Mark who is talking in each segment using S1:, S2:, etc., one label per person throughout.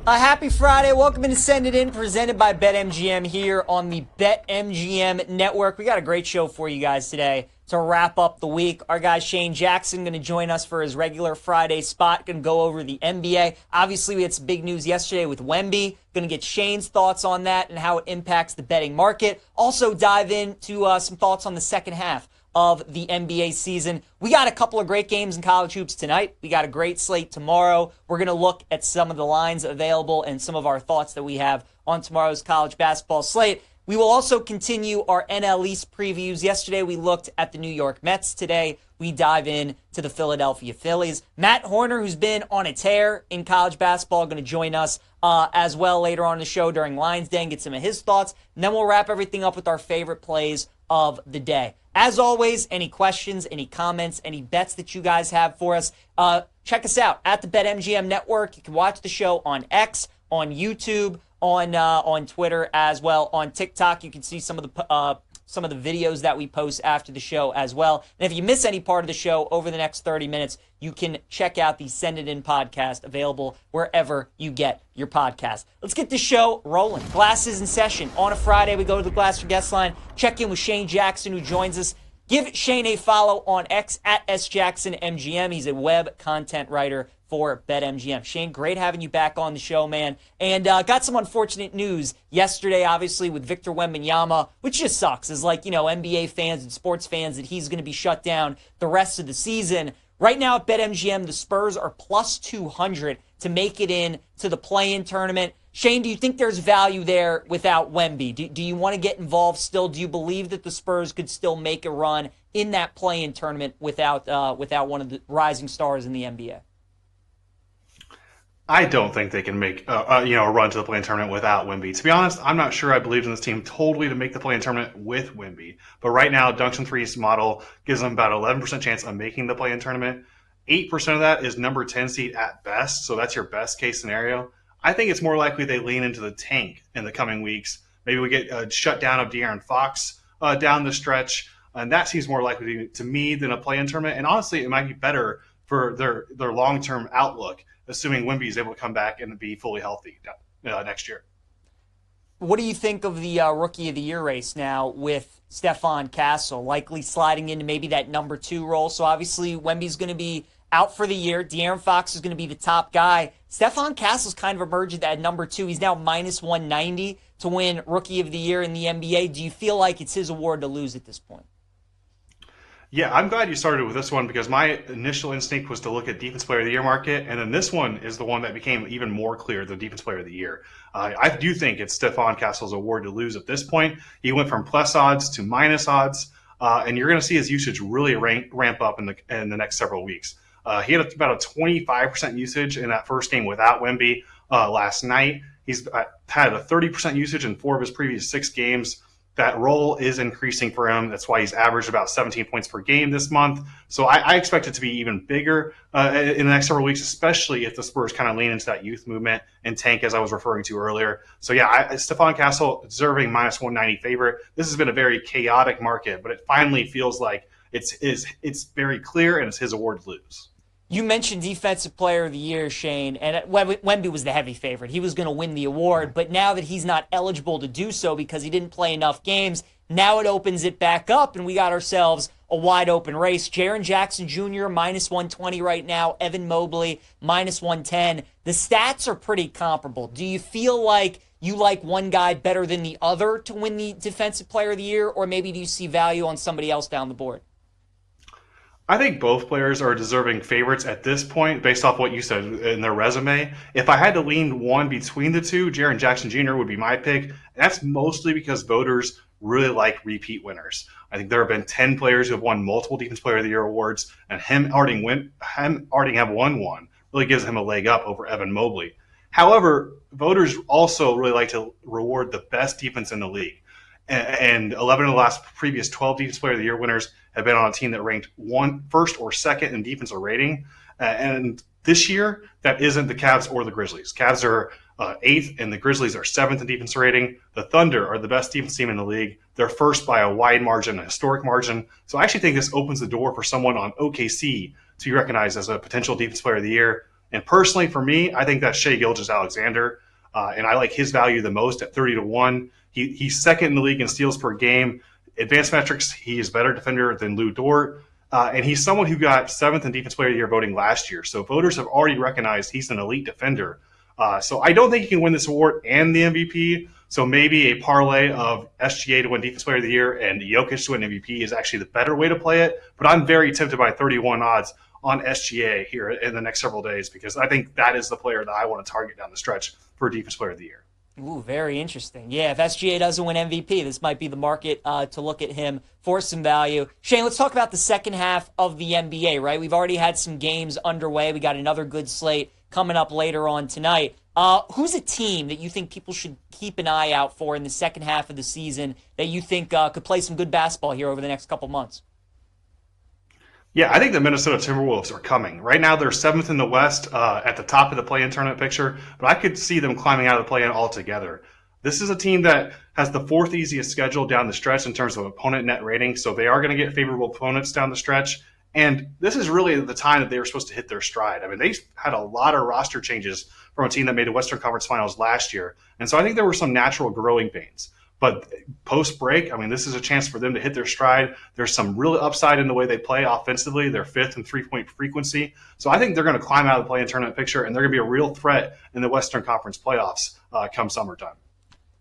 S1: Happy Friday. Welcome to Send It In, presented by BetMGM here on the BetMGM network. We got a great show for you guys today to wrap up the week. Our guy Shane Jackson going to join us for his regular Friday spot. Going to go over the NBA. Obviously, we had some big news yesterday with Wemby. Going to get Shane's thoughts on that and how it impacts the betting market. Also dive into some thoughts on the second half of the NBA season. We got a couple of great games in college hoops tonight. We got a great slate tomorrow. We're going to look at some of the lines available and some of our thoughts that we have on tomorrow's college basketball slate. We will also continue our NL East previews. Yesterday we looked at the New York Mets. Today we dive in to the Philadelphia Phillies. Matt Horner, who's been on a tear in college basketball, going to join us as well later on in the show during Lions Day and get some of his thoughts. And then we'll wrap everything up with our favorite plays of the day. As always, any questions, any comments, any bets that you guys have for us, check us out at the BetMGM Network. You can watch the show on X, on YouTube, on Twitter as well, on TikTok. You can see some of the videos that we post after the show as well. And if you miss any part of the show over the next 30 minutes, you can check out the Send It In podcast, available wherever you get your podcast. Let's get the show rolling. Glasses in session. On a Friday, we go to the Glasser guest line, check in with Shane Jackson, who joins us. Give Shane a follow on X at SJacksonMGM. He's a web content writer for BetMGM. Shane, great having you back on the show, man. And got some unfortunate news yesterday, obviously, with Victor Wembanyama, which just sucks as, NBA fans and sports fans, that he's going to be shut down the rest of the season. Right now at BetMGM, the Spurs are plus 200 to make it in to the play-in tournament. Shane, do you think there's value there without Wemby? Do you want to get involved still? Do you believe that the Spurs could still make a run in that play-in tournament without one of the rising stars in the NBA?
S2: I don't think they can make a run to the play-in tournament without Wemby. To be honest, I'm not sure I believed in this team totally to make the play-in tournament with Wemby. But right now, Duncan Three's model gives them about 11% chance of making the play-in tournament. 8% of that is number 10 seed at best, so that's your best case scenario. I think it's more likely they lean into the tank in the coming weeks. Maybe we get a shutdown of De'Aaron Fox down the stretch, and that seems more likely to me than a play-in tournament. And honestly, it might be better for their long-term outlook, assuming Wemby is able to come back and be fully healthy next year.
S1: What do you think of the Rookie of the Year race now with Stephon Castle likely sliding into maybe that number 2 role? So obviously Wemby's going to be out for the year. De'Aaron Fox is going to be the top guy. Stephon Castle's kind of emerged at number 2. He's now minus 190 to win Rookie of the Year in the NBA. Do you feel like it's his award to lose at this point?
S2: Yeah, I'm glad you started with this one because my initial instinct was to look at Defense Player of the Year market, and then this one is the one that became even more clear than Defense Player of the Year. I do think it's Stephon Castle's award to lose at this point. He went from plus odds to minus odds, and you're going to see his usage really ramp up in the next several weeks. He had about a 25% usage in that first game without Wemby last night. He's had a 30% usage in 4 of his previous 6 games. That role is increasing for him. That's why he's averaged about 17 points per game this month. So I expect it to be even bigger in the next several weeks, especially if the Spurs kind of lean into that youth movement and tank, as I was referring to earlier. So yeah, Stephon Castle deserving minus 190 favorite. This has been a very chaotic market, but it finally feels like it's very clear and it's his award to lose.
S1: You mentioned Defensive Player of the Year, Shane, and Wemby was the heavy favorite. He was going to win the award, but now that he's not eligible to do so because he didn't play enough games, now it opens it back up, and we got ourselves a wide-open race. Jaren Jackson Jr., minus 120 right now. Evan Mobley, minus 110. The stats are pretty comparable. Do you feel like you like one guy better than the other to win the Defensive Player of the Year, or maybe do you see value on somebody else down the board?
S2: I think both players are deserving favorites at this point based off what you said in their resume. If I had to lean one between the two, Jaren Jackson Jr. would be my pick. And that's mostly because voters really like repeat winners. I think there have been 10 players who have won multiple Defense Player of the Year awards, and him already have won one really gives him a leg up over Evan Mobley. However, voters also really like to reward the best defense in the league. And 11 of the previous 12 Defense Player of the Year winners have been on a team that ranked first or second in defensive rating. And this year, that isn't the Cavs or the Grizzlies. Cavs are 8th, and the Grizzlies are 7th in defense rating. The Thunder are the best defense team in the league. They're first by a wide margin, a historic margin. So I actually think this opens the door for someone on OKC to be recognized as a potential Defense Player of the Year. And personally, for me, I think that's Shai Gilgeous-Alexander, and I like his value the most at 30-1. He's second in the league in steals per game. Advanced metrics, he is a better defender than Lou Dort. And he's someone who got 7th in Defense Player of the Year voting last year. So voters have already recognized he's an elite defender. So I don't think he can win this award and the MVP. So maybe a parlay of SGA to win Defense Player of the Year and Jokic to win MVP is actually the better way to play it. But I'm very tempted by 31 odds on SGA here in the next several days because I think that is the player that I want to target down the stretch for Defense Player of the Year.
S1: Ooh, very interesting. Yeah, if SGA doesn't win MVP, this might be the market to look at him for some value. Shane, let's talk about the second half of the NBA, right? We've already had some games underway. We got another good slate coming up later on tonight. Who's a team that you think people should keep an eye out for in the second half of the season that you think could play some good basketball here over the next couple months?
S2: Yeah, I think the Minnesota Timberwolves are coming. Right now, they're 7th in the West at the top of the play-in tournament picture, but I could see them climbing out of the play-in altogether. This is a team that has the 4th easiest schedule down the stretch in terms of opponent net rating, so they are going to get favorable opponents down the stretch. And this is really the time that they were supposed to hit their stride. I mean, they had a lot of roster changes from a team that made the Western Conference Finals last year, and so I think there were some natural growing pains. But post-break, I mean, this is a chance for them to hit their stride. There's some real upside in the way they play offensively. They're 5th in three-point frequency. So I think they're going to climb out of the play-in tournament picture, and they're going to be a real threat in the Western Conference playoffs come summertime.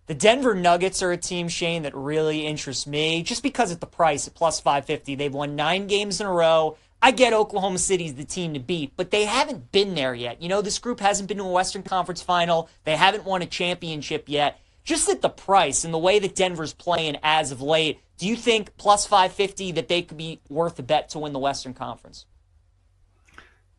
S1: The Denver Nuggets are a team, Shane, that really interests me just because of the price at plus 550. They've won 9 games in a row. I get Oklahoma City's the team to beat, but they haven't been there yet. You know, this group hasn't been to a Western Conference final. They haven't won a championship yet. Just at the price and the way that Denver's playing as of late, do you think plus 550 that they could be worth a bet to win the Western Conference?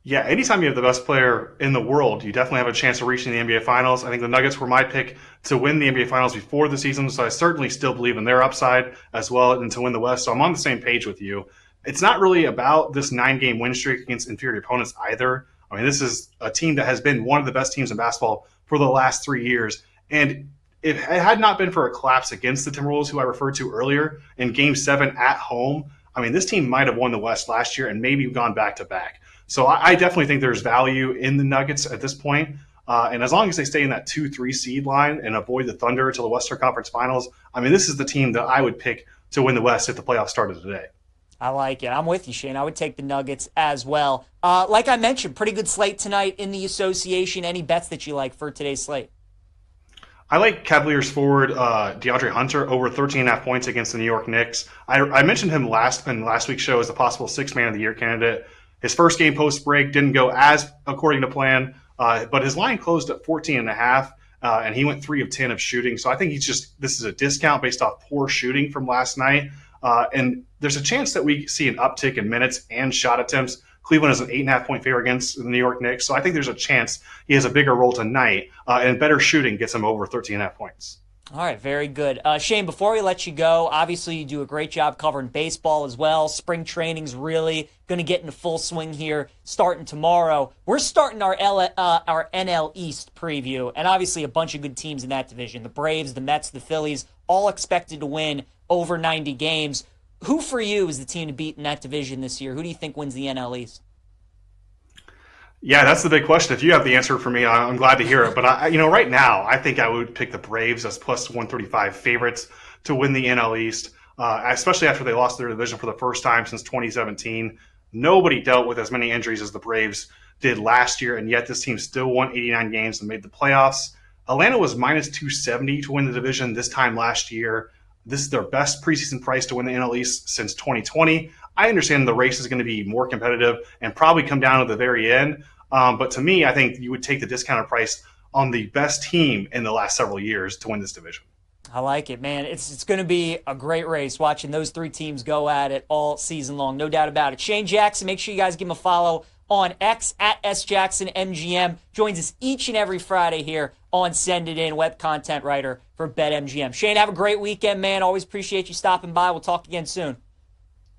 S2: Yeah, anytime you have the best player in the world, you definitely have a chance of reaching the NBA Finals. I think the Nuggets were my pick to win the NBA Finals before the season, so I certainly still believe in their upside as well and to win the West. So I'm on the same page with you. It's not really about this 9-game win streak against inferior opponents either. I mean, this is a team that has been one of the best teams in basketball for the last 3 years. And if it had not been for a collapse against the Timberwolves, who I referred to earlier, in Game 7 at home, I mean, this team might have won the West last year and maybe gone back-to-back. So I definitely think there's value in the Nuggets at this point. And as long as they stay in that 2-3 seed line and avoid the Thunder to the Western Conference Finals, I mean, this is the team that I would pick to win the West if the playoffs started today.
S1: I like it. I'm with you, Shane. I would take the Nuggets as well. Like I mentioned, pretty good slate tonight in the association. Any bets that you like for today's slate?
S2: I like Cavaliers forward DeAndre Hunter over 13.5 points against the New York Knicks. I mentioned him in last week's show as a possible 6th Man of the Year candidate. His first game post-break didn't go as according to plan, but his line closed at 14.5, and he went 3 of 10 of shooting. So I think this is a discount based off poor shooting from last night. And there's a chance that we see an uptick in minutes and shot attempts. Cleveland is an 8.5-point favorite against the New York Knicks, so I think there's a chance he has a bigger role tonight, and better shooting gets him over 13.5 points.
S1: All right, very good. Shane, before we let you go, obviously you do a great job covering baseball as well. Spring training's really going to get into full swing here starting tomorrow. We're starting our NL East preview, and obviously a bunch of good teams in that division. The Braves, the Mets, the Phillies, all expected to win over 90 games. Who for you is the team to beat in that division this year? Who do you think wins the NL East?
S2: Yeah, that's the big question. If you have the answer for me, I'm glad to hear it. But right now, I think I would pick the Braves as plus 135 favorites to win the NL East, especially after they lost their division for the first time since 2017. Nobody dealt with as many injuries as the Braves did last year, and yet this team still won 89 games and made the playoffs. Atlanta was minus 270 to win the division this time last year. This is their best preseason price to win the NL East since 2020. I understand the race is going to be more competitive and probably come down to the very end. But to me, I think you would take the discounted price on the best team in the last several years to win this division.
S1: I like it, man. It's going to be a great race watching those 3 teams go at it all season long. No doubt about it. Shane Jackson, make sure you guys give him a follow on X at SJacksonMGM. Joins us each and every Friday here on Send It In, web content writer for BetMGM. Shane, have a great weekend, man. Always appreciate you stopping by. We'll talk again soon.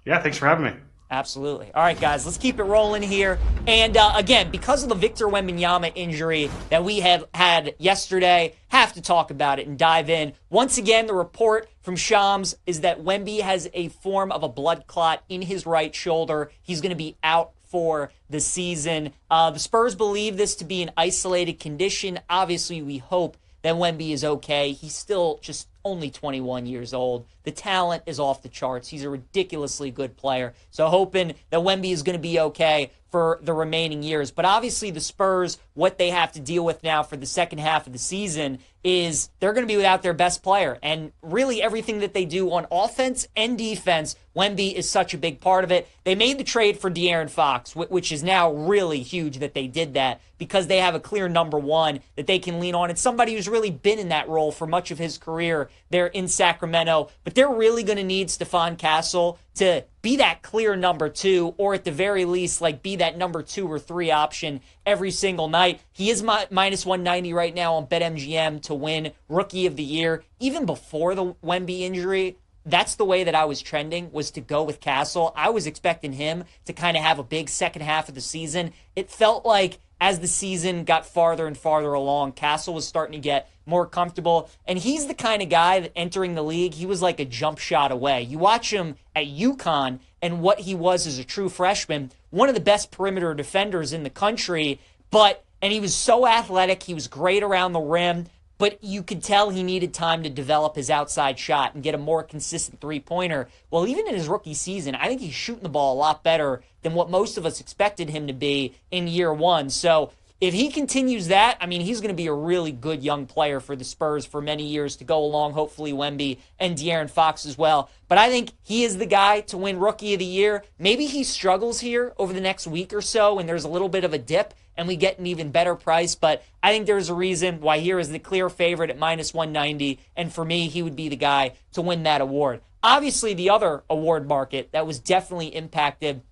S2: Yeah, thanks for having me.
S1: Absolutely. All right, guys, let's keep it rolling here. And again, because of the Victor Wembanyama injury that we had yesterday, have to talk about it and dive in. Once again, the report from Shams is that Wemby has a form of a blood clot in his right shoulder. He's going to be out for the season. The Spurs believe this to be an isolated condition. Obviously, we hope that Wemby is okay. He's still just only 21 years old. The talent is off the charts. He's a ridiculously good player. So hoping that Wemby is going to be okay for the remaining years. But obviously the Spurs, what they have to deal with now for the second half of the season is they're going to be without their best player. And really everything that they do on offense and defense, Wemby is such a big part of it. They made the trade for De'Aaron Fox, which is now really huge that they did that because they have a clear number one that they can lean on. It's somebody who's really been in that role for much of his career there in Sacramento. But they're really going to need Stephon Castle to be that clear number two, or at the very least, like be that number 2 or 3 option every single night. He is minus 190 right now on BetMGM to win Rookie of the Year. Even before the Wemby injury, that's the way that I was trending, was to go with Castle. I was expecting him to kind of have a big second half of the season. It felt like as the season got farther and farther along, Castle was starting to get more comfortable. And he's the kind of guy that entering the league, he was like a jump shot away. You watch him at UConn and what he was as a true freshman, one of the best perimeter defenders in the country, and he was so athletic, he was great around the rim, but you could tell he needed time to develop his outside shot and get a more consistent three-pointer. Well, even in his rookie season, I think he's shooting the ball a lot better than what most of us expected him to be in year one. So if he continues that, I mean, he's going to be a really good young player for the Spurs for many years to go along, hopefully Wemby and De'Aaron Fox as well. But I think he is the guy to win Rookie of the Year. Maybe he struggles here over the next week or so and there's a little bit of a dip and we get an even better price. But I think there's a reason why here is the clear favorite at minus 190. And for me, he would be the guy to win that award. Obviously, the other award market that was definitely impacted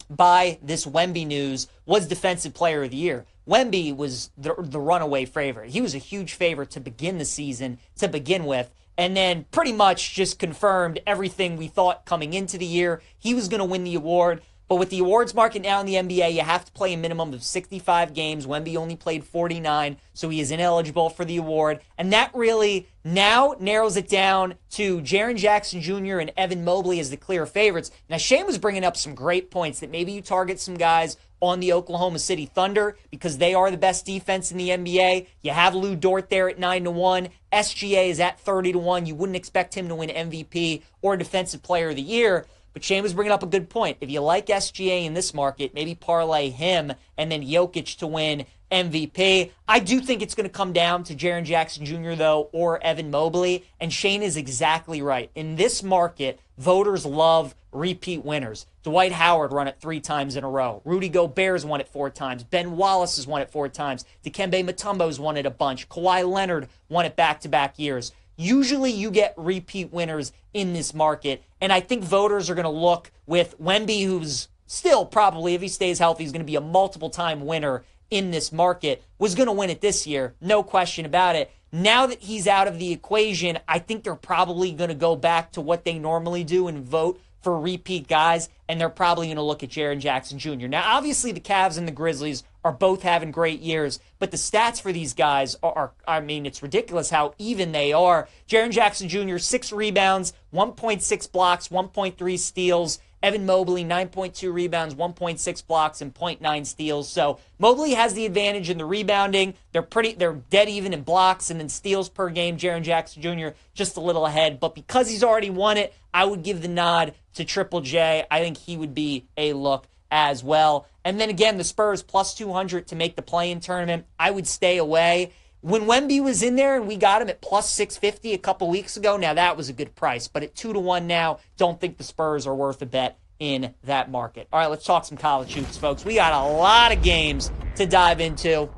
S1: by this Wemby news was Defensive Player of the Year. Wemby was the runaway favorite. He was a huge favorite to begin the season, to begin with, and then pretty much just confirmed everything we thought coming into the year. He was going to win the award. But with the awards market now in the NBA, you have to play a minimum of 65 games. Wemby only played 49, so he is ineligible for the award. And that really now narrows it down to Jaren Jackson Jr. and Evan Mobley as the clear favorites. Now, Shane was bringing up some great points that maybe you target some guys on the Oklahoma City Thunder because they are the best defense in the NBA. You have Lou Dort there at 9-1. SGA is at 30-1. You wouldn't expect him to win MVP or Defensive Player of the Year. But Shane was bringing up a good point. If you like SGA in this market, maybe parlay him and then Jokic to win MVP. I do think it's going to come down to Jaren Jackson Jr., though, or Evan Mobley. And Shane is exactly right. In this market, voters love repeat winners. Dwight Howard won it 3 times in a row. Rudy Gobert's won it 4 times. Ben Wallace has won it 4 times. Dikembe Mutombo's won it a bunch. Kawhi Leonard won it back-to-back years. Usually you get repeat winners in this market, and I think voters are going to look with Wemby, who's still probably, if he stays healthy, he's going to be a multiple-time winner in this market, was going to win it this year, no question about it. Now that he's out of the equation, I think they're probably going to go back to what they normally do and vote for repeat guys, and they're probably going to look at Jaren Jackson Jr. Now, obviously, the Cavs and the Grizzlies are both having great years, but the stats for these guys are I mean, it's ridiculous how even they are. Jaren Jackson Jr., 6 rebounds, 1.6 blocks, 1.3 steals. Evan Mobley, 9.2 rebounds, 1.6 blocks, and 0.9 steals. So Mobley has the advantage in the rebounding. They're dead even in blocks and in steals per game. Jaren Jackson Jr. just a little ahead. But because he's already won it, I would give the nod to Triple J. I think he would be a look as well. And then again, the Spurs plus 200 to make the play-in tournament. I would stay away. When Wemby was in there and we got him at plus 650 a couple weeks ago, now that was a good price. But at 2-1 now, don't think the Spurs are worth a bet in that market. All right, let's talk some college hoops, folks. We got a lot of games to dive into.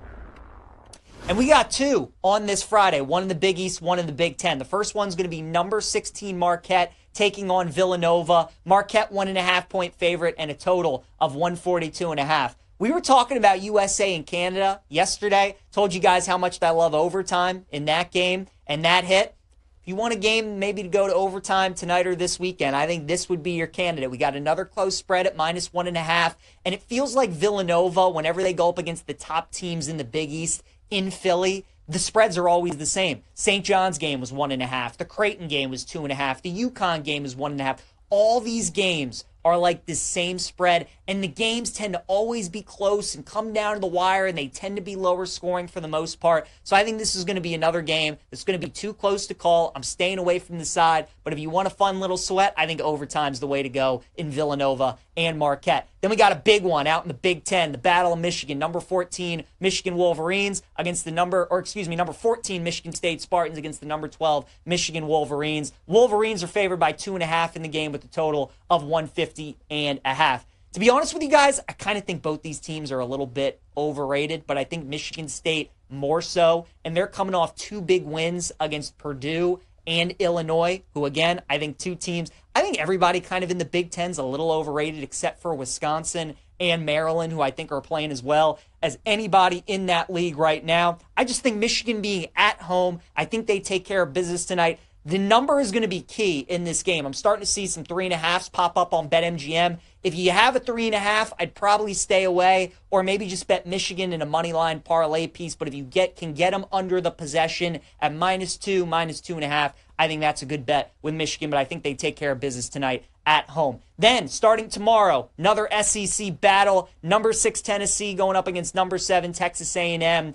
S1: And we got 2 on this Friday, one in the Big East, one in the Big Ten. The first one's going to be number 16 Marquette taking on Villanova. Marquette 1.5-point favorite and a total of 142.5. We were talking about USA and Canada yesterday. Told you guys how much I love overtime in that game, and that hit. If you want a game maybe to go to overtime tonight or this weekend, I think this would be your candidate. We got another close spread at minus 1.5, and it feels like Villanova, whenever they go up against the top teams in the Big East in Philly, the spreads are always the same. St. John's game was 1.5. The Creighton game was 2.5. The UConn game is 1.5. All these games are like the same spread, and the games tend to always be close and come down to the wire, and they tend to be lower scoring for the most part. So I think this is going to be another game that's going to be too close to call. I'm staying away from the side, but if you want a fun little sweat, I think overtime's the way to go in Villanova and Marquette. Then we got a big one out in the Big Ten, the Battle of Michigan. Number 14 Michigan Wolverines against the number 14 Michigan State Spartans against the number 12 Michigan Wolverines. Wolverines are favored by 2.5 in the game with a total of 150.5. To be honest with you guys, I kind of think both these teams are a little bit overrated, but I think Michigan State more so, and they're coming off 2 big wins against Purdue and Illinois, who again, I think I think everybody kind of in the Big Ten's a little overrated except for Wisconsin and Maryland, who I think are playing as well as anybody in that league right now. I just think Michigan being at home, I think they take care of business tonight. The number is going to be key in this game. I'm starting to see some 3.5s pop up on BetMGM. If you have a 3.5, I'd probably stay away, or maybe just bet Michigan in a money line parlay piece. But if you can get them under the possession at -2, -2.5, I think that's a good bet with Michigan. But I think they take care of business tonight at home. Then, starting tomorrow, another SEC battle. Number 6 Tennessee going up against number 7 Texas A&M.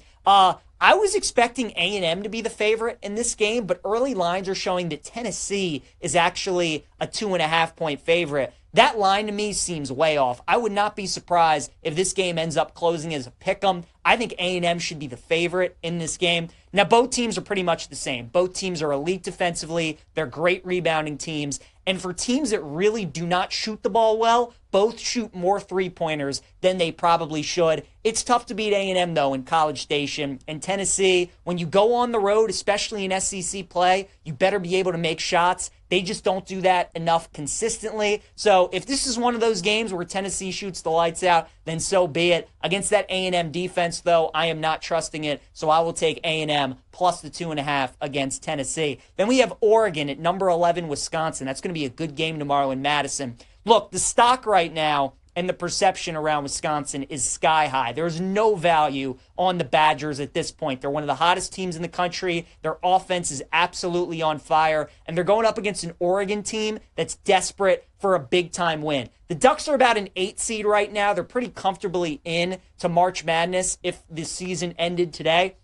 S1: I was expecting A&M to be the favorite in this game, but early lines are showing that Tennessee is actually a 2.5-point favorite. That line to me seems way off. I would not be surprised if this game ends up closing as a pick'em. I think A&M should be the favorite in this game. Now, both teams are pretty much the same. Both teams are elite defensively. They're great rebounding teams. And for teams that really do not shoot the ball well, both shoot more three-pointers than they probably should. It's tough to beat A&M, though, in College Station. And Tennessee, when you go on the road, especially in SEC play, you better be able to make shots. They just don't do that enough consistently. So if this is one of those games where Tennessee shoots the lights out, then so be it. Against that A&M defense, though, I am not trusting it. So I will take A&M plus the 2.5 against Tennessee. Then we have Oregon at number 11, Wisconsin. That's going to be a good game tomorrow in Madison. Look, the stock right now and the perception around Wisconsin is sky high. There's no value on the Badgers at this point. They're one of the hottest teams in the country. Their offense is absolutely on fire, and they're going up against an Oregon team that's desperate for a big-time win. The Ducks are about an 8 seed right now. They're pretty comfortably in to March Madness if the season ended today.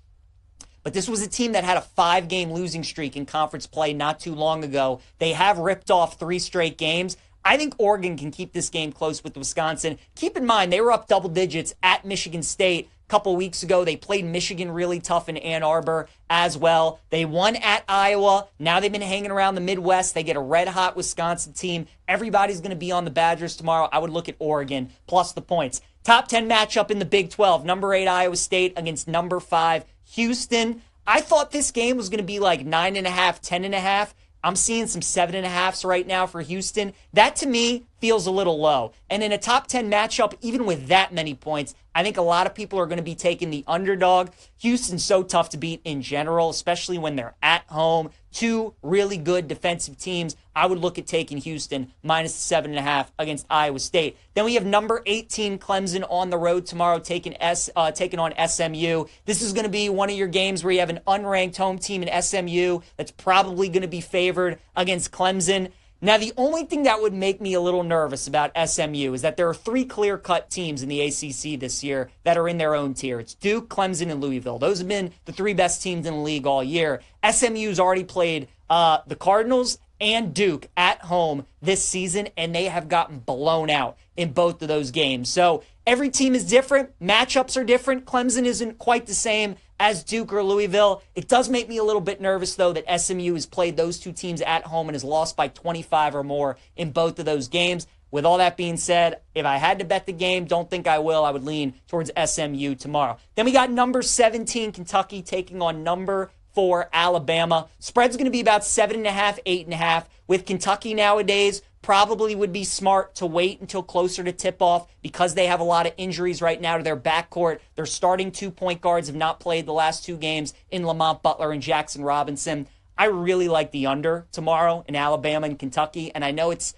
S1: But this was a team that had a 5-game losing streak in conference play not too long ago. They have ripped off 3 straight games. I think Oregon can keep this game close with Wisconsin. Keep in mind, they were up double digits at Michigan State a couple weeks ago. They played Michigan really tough in Ann Arbor as well. They won at Iowa. Now they've been hanging around the Midwest. They get a red-hot Wisconsin team. Everybody's going to be on the Badgers tomorrow. I would look at Oregon plus the points. Top 10 matchup in the Big 12. Number 8 Iowa State against number 5 Houston. I thought this game was going to be like 9.5, 10.5. I'm seeing some 7.5s right now for Houston. That, to me, feels a little low. And in a top 10 matchup, even with that many points, I think a lot of people are going to be taking the underdog. Houston's so tough to beat in general, especially when they're at home. 2 really good defensive teams. I would look at taking Houston minus 7.5 against Iowa State. Then we have number 18 Clemson on the road tomorrow, taking on SMU. This is going to be one of your games where you have an unranked home team in SMU that's probably going to be favored against Clemson. Now, the only thing that would make me a little nervous about SMU is that there are 3 clear-cut teams in the ACC this year that are in their own tier. It's Duke, Clemson, and Louisville. Those have been the 3 best teams in the league all year. SMU's already played the Cardinals and Duke at home this season, and they have gotten blown out in both of those games. So every team is different. Matchups are different. Clemson isn't quite the same as Duke or Louisville. It does make me a little bit nervous, though, that SMU has played those 2 teams at home and has lost by 25 or more in both of those games. With all that being said, if I had to bet the game, don't think I will, I would lean towards SMU tomorrow. Then we got number 17 Kentucky taking on number 4 Alabama. Spread's going to be about 7.5, 8.5. With Kentucky nowadays, probably would be smart to wait until closer to tip-off because they have a lot of injuries right now to their backcourt. Their starting 2 point guards have not played the last 2 games in Lamont Butler and Jackson Robinson. I really like the under tomorrow in Alabama and Kentucky, and I know it's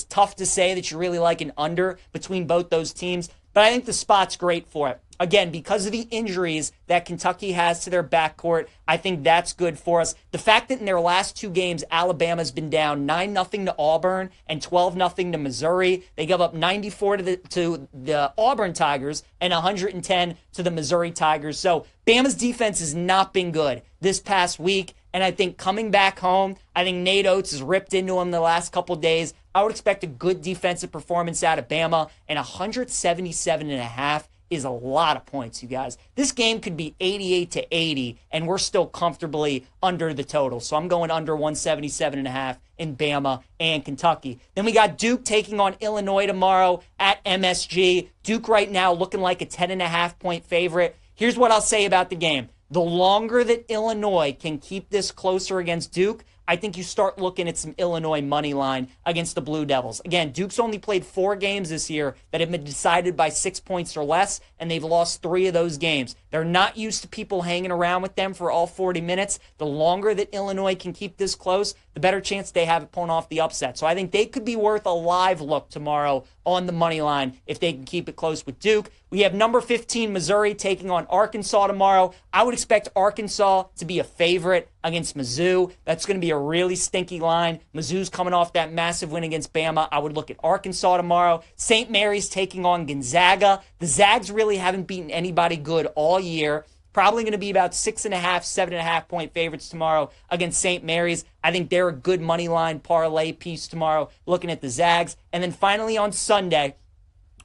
S1: tough to say that you really like an under between both those teams, but I think the spot's great for it. again, because of the injuries that Kentucky has to their backcourt, I think that's good for us. The fact that in their last 2 games, Alabama's been down 9-0 to Auburn and 12-0 to Missouri. They gave up 94 to the Auburn Tigers and 110 to the Missouri Tigers. So Bama's defense has not been good this past week. And I think coming back home, I think Nate Oates has ripped into him the last couple days. I would expect a good defensive performance out of Bama, and 177.5 is a lot of points, you guys. This game could be 88-80, and we're still comfortably under the total. So I'm going under 177.5 in Bama and Kentucky. Then we got Duke taking on Illinois tomorrow at MSG. Duke right now looking like a 10.5 point favorite. Here's what I'll say about the game. The longer that Illinois can keep this closer against Duke, I think you start looking at some Illinois money line against the Blue Devils. Again, Duke's only played 4 games this year that have been decided by 6 points or less, and they've lost 3 of those games. They're not used to people hanging around with them for all 40 minutes. The longer that Illinois can keep this close, the better chance they have of pulling off the upset. So I think they could be worth a live look tomorrow on the money line if they can keep it close with Duke. We have number 15 Missouri taking on Arkansas tomorrow. I would expect Arkansas to be a favorite against Mizzou. That's going to be a really stinky line. Mizzou's coming off that massive win against Bama. I would look at Arkansas tomorrow. St. Mary's taking on Gonzaga. The Zags really haven't beaten anybody good all year. Probably going to be about 6.5, 7.5 point favorites tomorrow against St. Mary's. I think they're a good money line parlay piece tomorrow, looking at the Zags. And then finally on Sunday,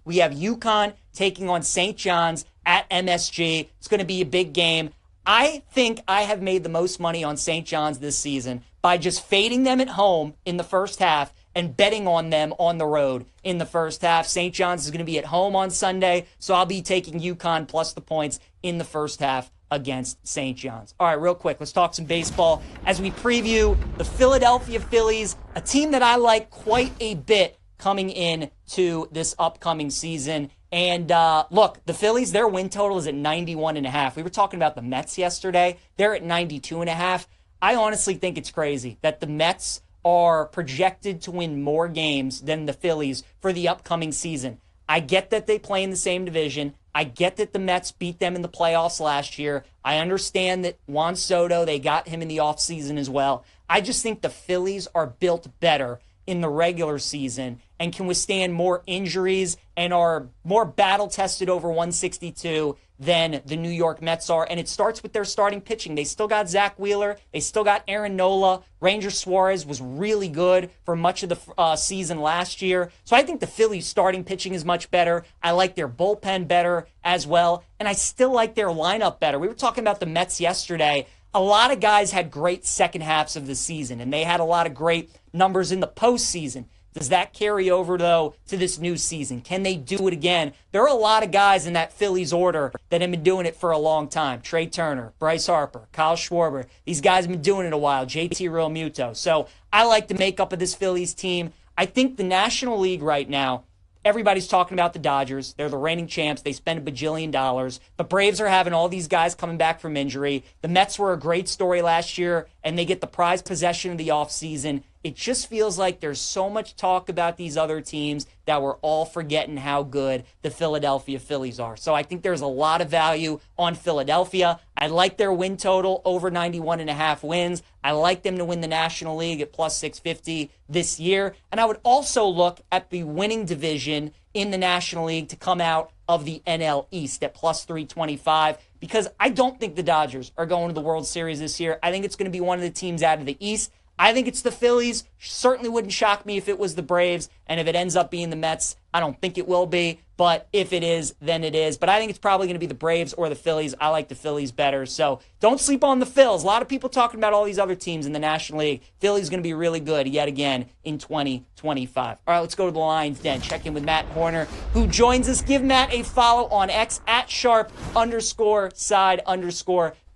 S1: we have UConn taking on St. John's at MSG. It's going to be a big game. I think I have made the most money on St. John's this season by just fading them at home in the first half and betting on them on the road in the first half. St. John's is going to be at home on Sunday, so I'll be taking UConn plus the points in the first half against St. John's. All right, real quick, let's talk some baseball as we preview the Philadelphia Phillies, a team that I like quite a bit coming in to this upcoming season. And look, the Phillies, their win total is at 91.5. We were talking about the Mets yesterday. They're at 92.5. I honestly think it's crazy that the Mets are projected to win more games than the Phillies for the upcoming season. I get that they play in the same division. I get that the Mets beat them in the playoffs last year. I understand that Juan Soto, they got him in the offseason as well. I just think the Phillies are built better in the regular season and can withstand more injuries and are more battle-tested over 162 than the New York Mets are. And it starts with their starting pitching. They still got Zach Wheeler. They still got Aaron Nola. Ranger Suarez was really good for much of the season last year. So I think the Phillies' starting pitching is much better. I like their bullpen better as well. And I still like their lineup better. We were talking about the Mets yesterday. A lot of guys had great second halves of the season, and they had a lot of great numbers in the postseason. Does that carry over, though, to this new season? Can they do it again? There are a lot of guys in that Phillies order that have been doing it for a long time. Trey Turner, Bryce Harper, Kyle Schwarber. These guys have been doing it a while. JT Realmuto. So I like the makeup of this Phillies team. I think the National League right now, everybody's talking about the Dodgers. They're the reigning champs. They spend $1 bajillion. The Braves are having all these guys coming back from injury. The Mets were a great story last year, and they get the prized possession of the offseason. It just feels like there's so much talk about these other teams that we're all forgetting how good the Philadelphia Phillies are. So I think there's a lot of value on Philadelphia. I like their win total over 91.5 wins. I like them to win the National League at plus 650 this year. And I would also look at the winning division in the National League to come out of the NL East at plus 325, because I don't think the Dodgers are going to the World Series this year. I think it's going to be one of the teams out of the East. I think it's the Phillies. Certainly wouldn't shock me if it was the Braves. And if it ends up being the Mets, I don't think it will be. But if it is, then it is. But I think it's probably going to be the Braves or the Phillies. I like the Phillies better. So don't sleep on the Phils. A lot of people talking about all these other teams in the National League. Philly's going to be really good yet again in 2025. All right, let's go to the Lions Den. Check in with Matt Horner, who joins us. Give Matt a follow on X at @sharp_side_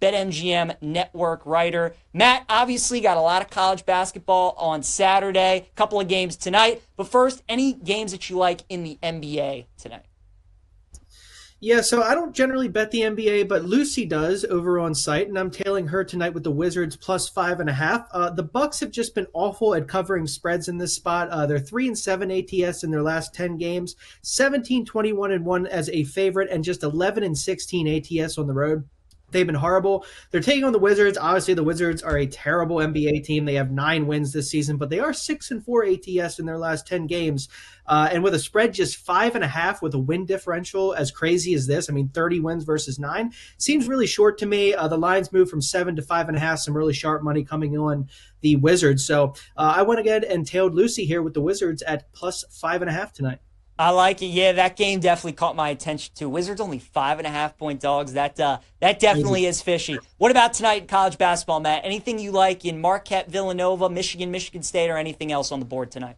S1: BetMGM network writer. Matt, obviously got a lot of college basketball on Saturday, a couple of games tonight. But first, any games that you like in the NBA tonight?
S3: Yeah, so I don't generally bet the NBA, but Lucy does over on site, and I'm tailing her tonight with the Wizards plus 5.5. The Bucks have just been awful at covering spreads in this spot. They're 3-7 ATS in their last 10 games, 17-21-1 as a favorite, and just 11-16 ATS on the road. They've been horrible. They're taking on the Wizards. Obviously, the Wizards are a terrible NBA team. They have 9 wins this season, but they are 6-4 ATS in their last 10 games. And with a spread just 5.5 with a win differential as crazy as this, I mean, 30 wins versus 9, seems really short to me. The lines moved from 7 to 5.5, some really sharp money coming on the Wizards. So I went ahead and tailed Lucy here with the Wizards at plus 5.5 tonight.
S1: I like it. Yeah, that game definitely caught my attention too. Wizards only 5.5-point dogs. That definitely is fishy. What about tonight in college basketball, Matt? Anything you like in Marquette, Villanova, Michigan State, or anything else on the board tonight?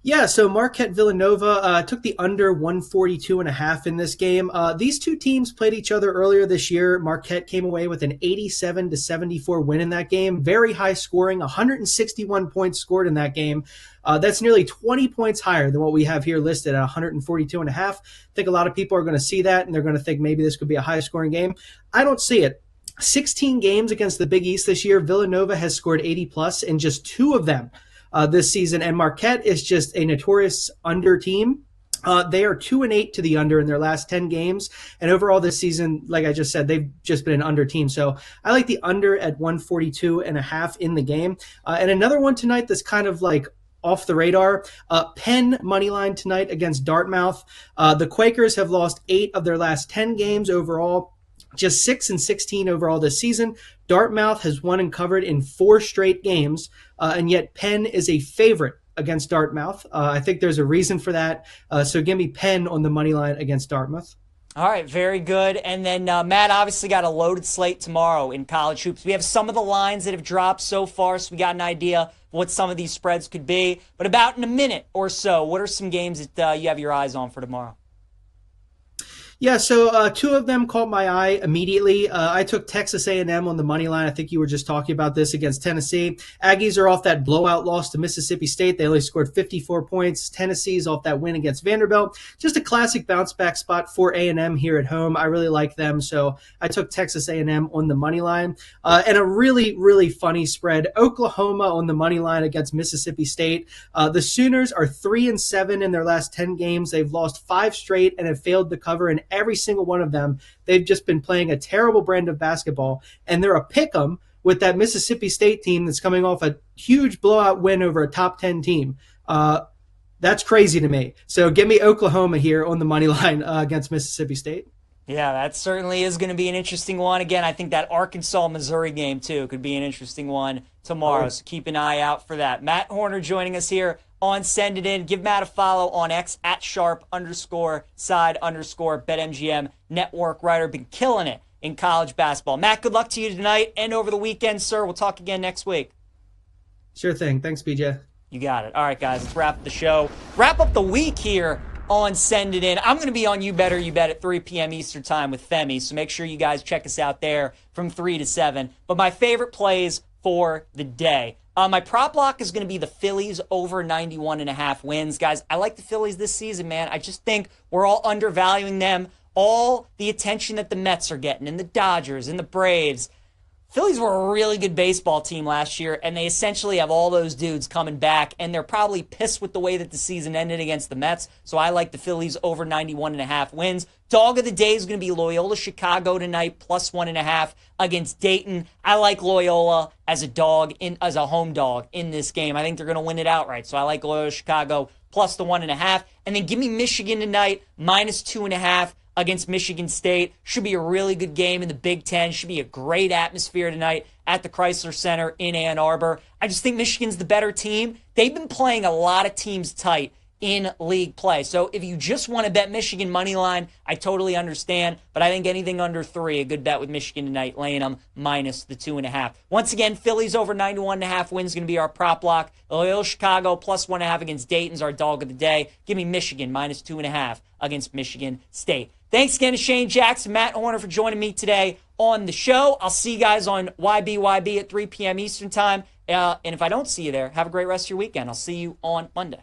S3: Yeah, so Marquette Villanova took the under 142.5 in this game. These two teams played each other earlier this year. Marquette came away with an 87-74 win in that game. Very high scoring, 161 points scored in that game. That's nearly 20 points higher than what we have here listed at 142.5. I think a lot of people are going to see that, and they're going to think maybe this could be a high-scoring game. I don't see it. 16 games against the Big East this year. Villanova has scored 80-plus in just 2 of them this season, and Marquette is just a notorious under team. They are 2-8 to the under in their last 10 games, and overall this season, like I just said, they've just been an under team. So I like the under at 142.5 in the game. And another one tonight that's kind of like off the radar, Penn money line tonight against Dartmouth. The Quakers have lost 8 of their last 10 games overall. Just 6-16 overall this season. Dartmouth has won and covered in 4 straight games, and yet Penn is a favorite against Dartmouth. I think there's a reason for that. So give me Penn on the money line against Dartmouth.
S1: All right, very good. And then Matt obviously got a loaded slate tomorrow in college hoops. We have some of the lines that have dropped so far, so we got an idea of what some of these spreads could be. But about in a minute or so, what are some games that you have your eyes on for tomorrow?
S3: Yeah, so 2 of them caught my eye immediately. I took Texas A&M on the money line. I think you were just talking about this against Tennessee. Aggies are off that blowout loss to Mississippi State. They only scored 54 points. Tennessee's off that win against Vanderbilt. Just a classic bounce back spot for A&M here at home. I really like them, so I took Texas A&M on the money line. And a really, really funny spread. Oklahoma on the money line against Mississippi State. The Sooners are 3-7 in their last 10 games. They've lost 5 straight and have failed to cover in every single one of them. They've just been playing a terrible brand of basketball, and they're a pick'em with that Mississippi State team that's coming off a huge blowout win over a top 10 team. That's crazy to me. So give me Oklahoma here on the money line against Mississippi State.
S1: Yeah, that certainly is going to be an interesting one. Again, I think that Arkansas-Missouri game, too, could be an interesting one tomorrow, so keep an eye out for that. Matt Horner joining us here on Send It In. Give Matt a follow on X at @sharp_side_BetMGM. Network writer, been killing it in college basketball. Matt, good luck to you tonight and over the weekend, sir. We'll talk again next week.
S3: Sure thing. Thanks, BJ.
S1: You got it. All right, guys, let's wrap up the show. Wrap up the week here on Send It In. I'm going to be on You Better You Bet at 3 p.m. Eastern Time with Femi, so make sure you guys check us out there from 3 to 7. But my favorite plays for the day. My prop lock is going to be the Phillies over 91.5 wins. Guys, I like the Phillies this season, man. I just think we're all undervaluing them. All the attention that the Mets are getting, and the Dodgers, and the Braves. Phillies were a really good baseball team last year, and they essentially have all those dudes coming back, and they're probably pissed with the way that the season ended against the Mets, so I like the Phillies over 91.5 wins. Dog of the day is going to be Loyola Chicago tonight, plus 1.5 against Dayton. I like Loyola as a home dog in this game. I think they're going to win it outright, so I like Loyola Chicago plus the 1.5. And then give me Michigan tonight, minus 2.5. Against Michigan State. Should be a really good game in the Big Ten. Should be a great atmosphere tonight at the Chrysler Center in Ann Arbor. I just think Michigan's the better team. They've been playing a lot of teams tight in league play. So if you just want to bet Michigan money line, I totally understand. But I think anything under 3, a good bet with Michigan tonight, laying them minus the 2.5. Once again, Phillies over 91.5 wins going to be our prop lock. Loyola Chicago plus 1.5 against Dayton's our dog of the day. Give me Michigan minus 2.5 against Michigan State. Thanks again to Shane Jackson, Matt Horner for joining me today on the show. I'll see you guys on Wmeby at 3 p.m. Eastern Time. And if I don't see you there, have a great rest of your weekend. I'll see you on Monday.